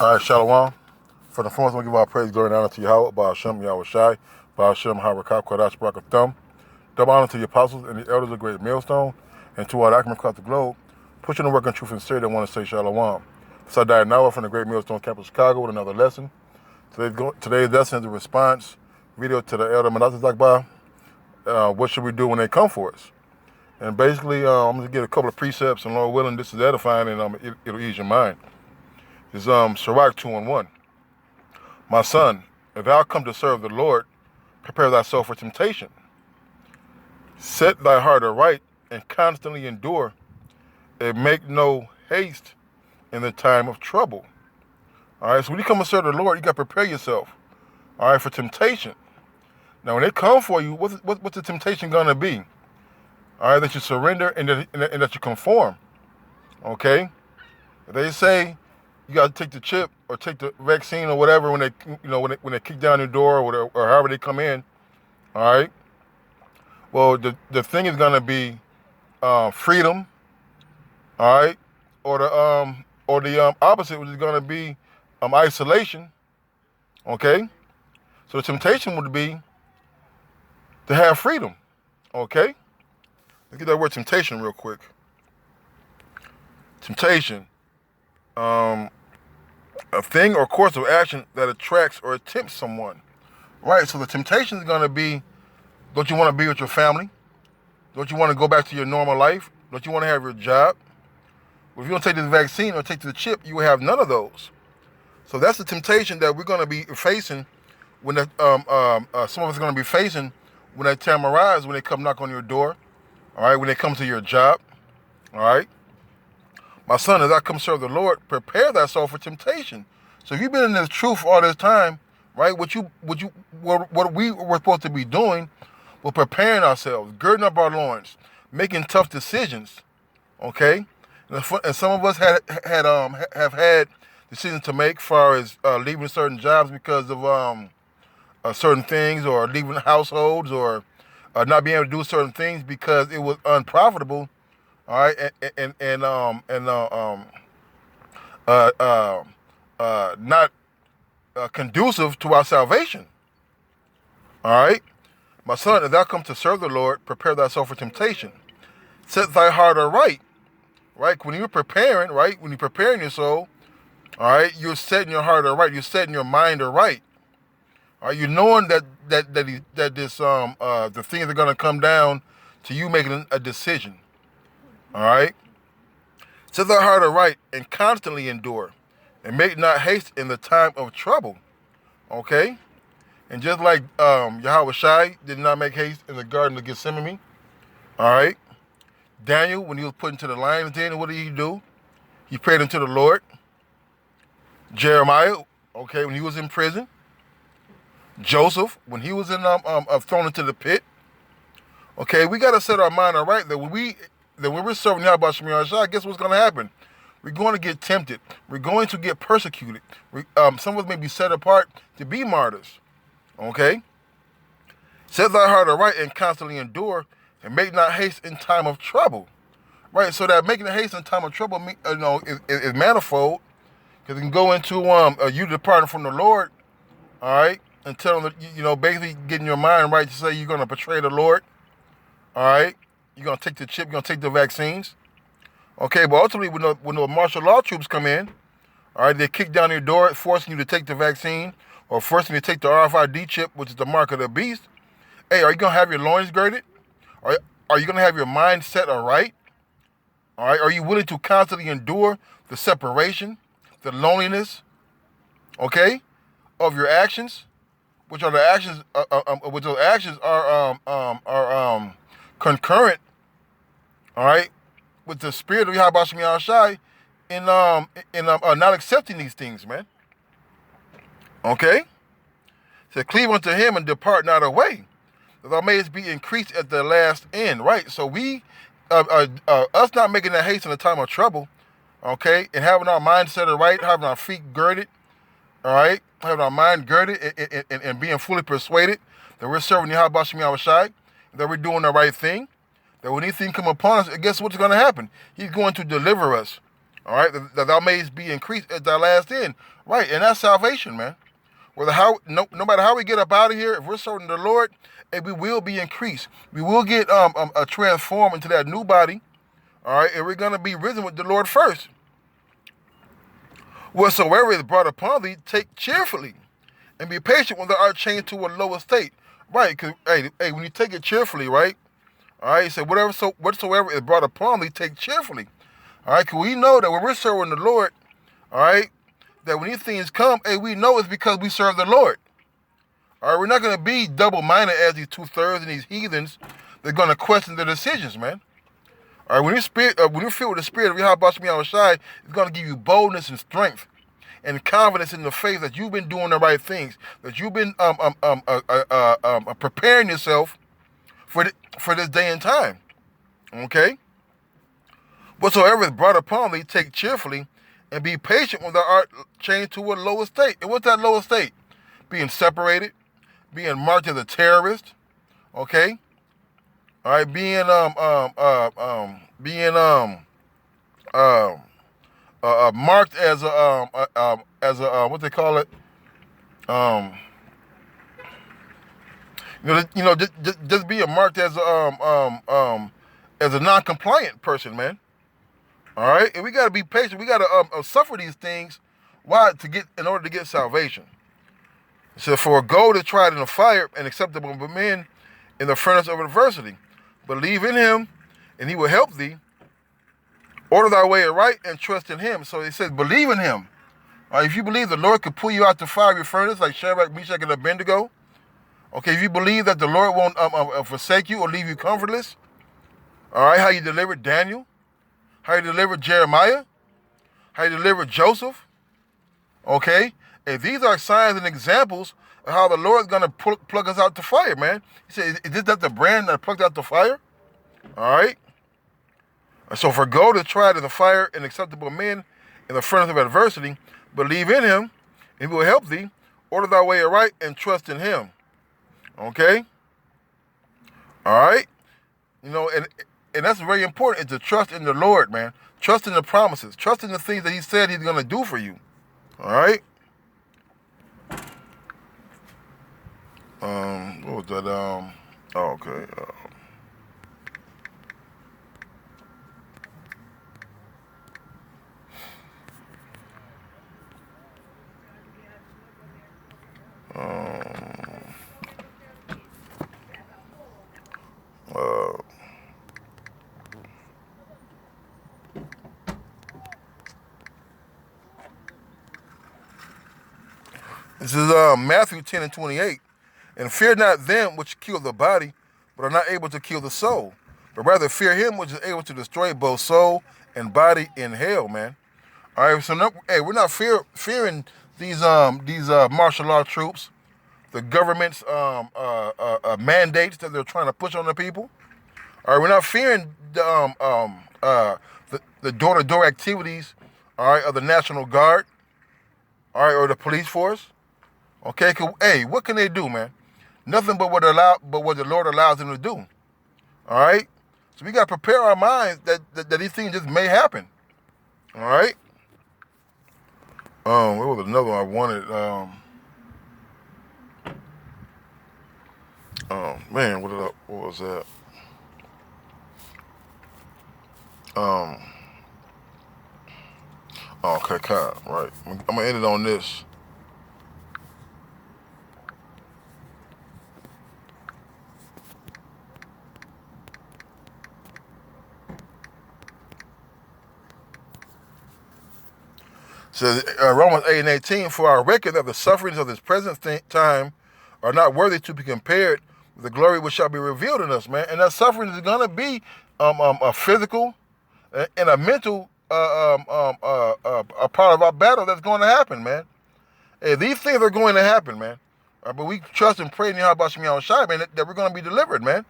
All right, Shalom. For the foremost, we give our praise, glory, and honor to Yahweh, Baal Shem, Yahweh Shai, Baal Shem, Harakah, Kodash, Barak Thumb. Double honor to the apostles and the elders of Great Millstone, and to all Ackman across the globe, pushing the work in truth and sincerity that want to say Shalom. So I died now from the Great Millstone Campus, Chicago, with another lesson. Today's lesson is a response video to the elder Manasseh Zakba. What should we do when they come for us? And basically, I'm going to get a couple of precepts, and Lord willing, this is edifying, and it'll ease your mind. It's Sirach 2:1. My son, if thou come to serve the Lord, prepare thyself for temptation. Set thy heart aright and constantly endure, and make no haste in the time of trouble. All right, so when you come to serve the Lord, you got to prepare yourself, all right, for temptation. Now, when they come for you, what's the temptation going to be? All right, that you surrender and that you conform, okay? If they say you got to take the chip or take the vaccine or whatever when they kick down your door or whatever, or however they come in, all right? Well, the thing is going to be freedom, all right, or the opposite, which is going to be isolation, okay? So the temptation would be to have freedom, okay? Let's get that word temptation real quick. Temptation, a thing or course of action that attracts or tempts someone, right? So the temptation is going to be, don't you want to be with your family? Don't you want to go back to your normal life? Don't you want to have your job? Well, if you don't take the vaccine or take the chip, you will have none of those. So that's the temptation that we're going to be facing when some of us are going to be facing when that time arrives, when they come knock on your door, all right, when they come to your job, all right? My son, as I come serve the Lord, prepare thyself for temptation. So if you've been in this truth all this time, right, what we were supposed to be doing, we're preparing ourselves, girding up our loins, making tough decisions, okay? And some of us have had decisions to make as far as leaving certain jobs because of certain things, or leaving households, or not being able to do certain things because it was unprofitable, all right, not conducive to our salvation, all right? My son, if thou come to serve the Lord, prepare thyself for temptation. Set thy heart aright, right? When you're preparing, right, when you're preparing your soul, all right, you're setting your heart aright, you're setting your mind aright. Are you knowing that the things are going to come down to you making a decision? All right. Set thy heart aright and constantly endure, and make not haste in the time of trouble. Okay. And just like Yahweh Shai did not make haste in the Garden of Gethsemane. All right. Daniel, when he was put into the lion's den, what did he do? He prayed unto the Lord. Jeremiah, okay, when he was in prison. Joseph, when he was thrown into the pit. Okay, we got to set our mind all right that when we're serving Yahweh Shai, guess what's going to happen? We're going to get tempted. We're going to get persecuted. Some of us may be set apart to be martyrs. Okay? Set thy heart aright and constantly endure, and make not haste in time of trouble. Right? So that making a haste in time of trouble, is manifold, because it can go into you departing from the Lord. All right. And tell them that, basically getting your mind right to say you're going to betray the Lord. All right. You're going to take the chip. You're going to take the vaccines. Okay. But ultimately, when the martial law troops come in, all right, they kick down your door, forcing you to take the vaccine, or forcing you to take the RFID chip, which is the mark of the beast. Hey, are you going to have your loins girded? Are you going to have your mind set aright? All right. Are you willing to constantly endure the separation, the loneliness, okay, of your actions? Which are the actions? Which those actions are concurrent, all right, with the spirit of Yahweh Shai in not accepting these things, man. Okay, so cleave unto him and depart not away, that thou mayest be increased at the last end, right? So we, us not making that haste in the time of trouble, okay, and having our mind set right, having our feet girded, all right, having our mind girded and being fully persuaded that we're serving Yahweh Shai, that we're doing the right thing, that when anything come upon us, guess what's going to happen? He's going to deliver us, All right, that thou mayest be increased at thy last end. Right, and that's salvation, man. No matter how we get up out of here, if we're serving the Lord, we will be increased. We will get transformed into that new body. All right, and we're gonna be risen with the Lord first. Whatsoever is brought upon thee, take cheerfully, and be patient when thou art changed to a lower state. Right, because hey, when you take it cheerfully, right? All right, so whatsoever is brought upon thee, take cheerfully. All right, because we know that when we're serving the Lord, all right, that when these things come, we know it's because we serve the Lord. All right, we're not going to be double-minded as these two-thirds and these heathens. They're going to question their decisions, man. All right, when you're filled with the Spirit of Yahweh Shem Shai, it's going to give you boldness and strength and confidence in the faith that you've been doing the right things, that you've been preparing yourself for this day and time. Okay? Whatsoever is brought upon thee, take cheerfully, and be patient when thou art changed to a lower state. And what's that lower state? Being separated, being marked as a terrorist, okay? All right, being marked as a what they call it, just being marked as a non-compliant person, man. All right, and we got to be patient. We got to suffer these things. Why? In order to get salvation. So for gold is tried in the fire and acceptable of men in the furnace of adversity. Believe in him, and he will help thee. Order thy way aright and trust in him. So he says, believe in him. All right, if you believe the Lord could pull you out the fiery furnace like Shadrach, Meshach, and Abednego. Okay, if you believe that the Lord won't forsake you or leave you comfortless. All right, how you delivered Daniel. How you delivered Jeremiah. How you delivered Joseph. Okay, and these are signs and examples of how the Lord's going to plug us out the fire, man. He said, is this not the brand that plugged out the fire? All right. So for gold is tried in the fire and acceptable men in the furnace of adversity, believe in him, and he will help thee. Order thy way aright and trust in him. Okay? All right? And that's very important, is to trust in the Lord, man. Trust in the promises. Trust in the things that he said he's going to do for you. All right? What was that? Okay. This is Matthew 10 and 28. And fear not them which kill the body, but are not able to kill the soul, but rather fear him which is able to destroy both soul and body in hell, man. All right, so we're not fearing these martial law troops, the government's mandates that they're trying to push on the people. All right, we're not fearing the door-to-door activities, all right, of the National Guard, all right, or the police force. Okay, what can they do, man? Nothing but what the Lord allows them to do. All right, so we got to prepare our minds that these things just may happen. All right. What was another one I wanted? Man, what was that? Okay, right. I'm gonna end it on this. Says Romans 8 and 18, for I reckon that the sufferings of this present time are not worthy to be compared with the glory which shall be revealed in us, man. And that suffering is going to be a physical and a mental a part of our battle that's going to happen, man. Hey, these things are going to happen, man. But we trust and pray in Yahweh Shem Shai, man, that we're going to be delivered, man.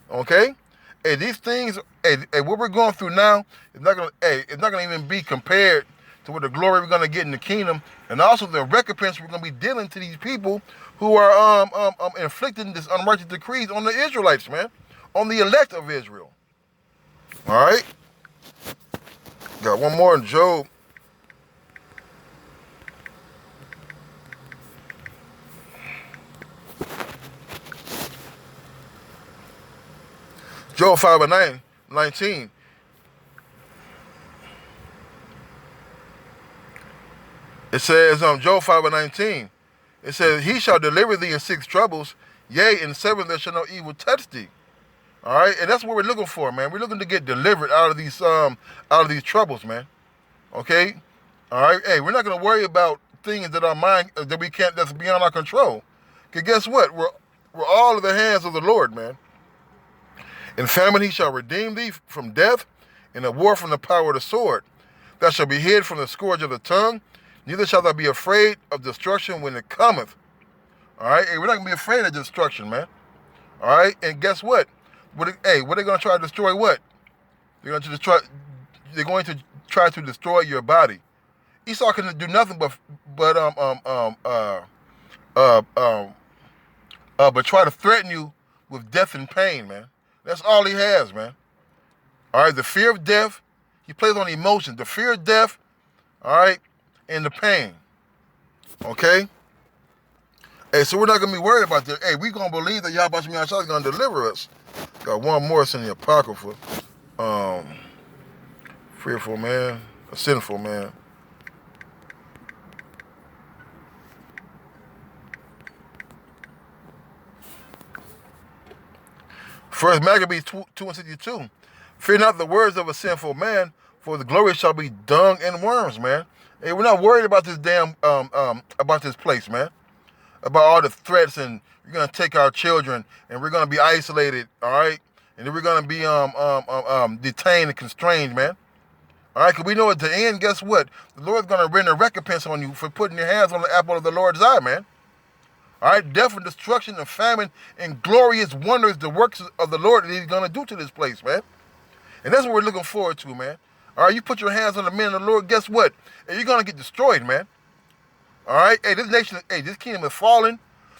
Okay? Hey, these things, what we're going through now is not going to even be compared to what the glory we're going to get in the kingdom, and also the recompense we're going to be dealing to these people who are inflicting this unrighteous decrees on the Israelites, man, on the elect of Israel. All right? Got one more in Job. Job 5:19. It says, Job 5:19. It says, he shall deliver thee in 6 troubles, yea, in 7 there shall no evil touch thee. All right, and that's what we're looking for, man. We're looking to get delivered out of these troubles, man. Okay, all right. Hey, we're not gonna worry about things that our mind that's beyond our control. Cause guess what? We're all in the hands of the Lord, man. In famine he shall redeem thee from death, in a war from the power of the sword. Thou shalt be hid from the scourge of the tongue, neither shalt thou be afraid of destruction when it cometh. All right, hey, we're not gonna be afraid of destruction, man. All right, and guess what? What are they gonna try to destroy? What? They're going to try to destroy your body. Esau can do nothing but try to threaten you with death and pain, man. That's all he has, man. All right, the fear of death. He plays on emotions. The fear of death, all right, and the pain. Okay? Hey, so we're not going to be worried about that. Hey, we're going to believe that Yahweh Shemi Ashai is going to deliver us. Got one more. It's in the Apocrypha. Fearful man, a sinful man. First Maccabees 2:62. Fear not the words of a sinful man, for the glory shall be dung and worms, man. Hey, we're not worried about this about this place, man. About all the threats, and you're gonna take our children, and we're gonna be isolated, all right? And then we're gonna be detained and constrained, man. All right, because we know at the end, guess what? The Lord's gonna render recompense on you for putting your hands on the apple of the Lord's eye, man. All right, death and destruction and famine and glorious wonders, the works of the Lord that he's going to do to this place, man. And that's what we're looking forward to, man. All right, you put your hands on the men of the Lord, guess what? Hey, you're going to get destroyed, man. All right, hey, this nation, hey, this kingdom is falling.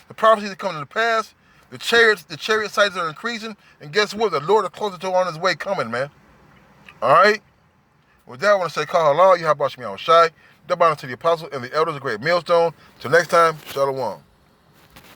The prophecies are coming to pass. The chariot sides are increasing. And guess what? The Lord is closer to on his way coming, man. All right? With that, I want to say, Kal Halal, Yahweh Shemi Ashai, double honor to the apostles and the elders, a great millstone. Till next time, Shalom.